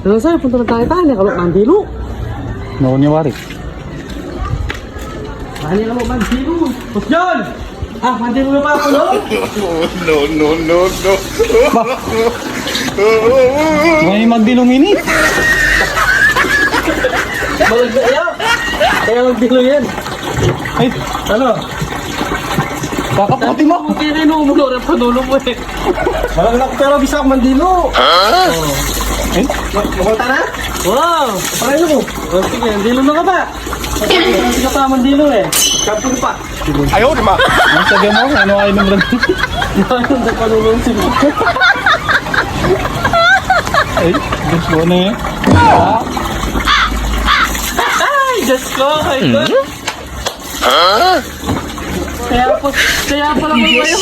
Ano sa'yo? Punta na tayo tayo. Kalok ng dilo. Naku niya wari. Kanya ka mo, mandilo. Tapos yun! Ah, mandilo na pa ako, no? No. May magdilong ini. Kaya magdilo yan. Ay, Ano? kakaputi mo. Kaya kinumulo rin panulo mo eh. Malagnak pero bisa akong mandilo. Eh? Makunta na? Wow! Paray mo. O sige, mandilo na ka ba? Hindi ka pa mandilo eh. Kapag pa. Ayaw, di ma. Ang sabi mo, ano ay nung rin? Ayun, sa panulong si mo. Ay, gusto mo na eh. Ay, Diyos ko! Ay, God! Kaya pala mo kayo.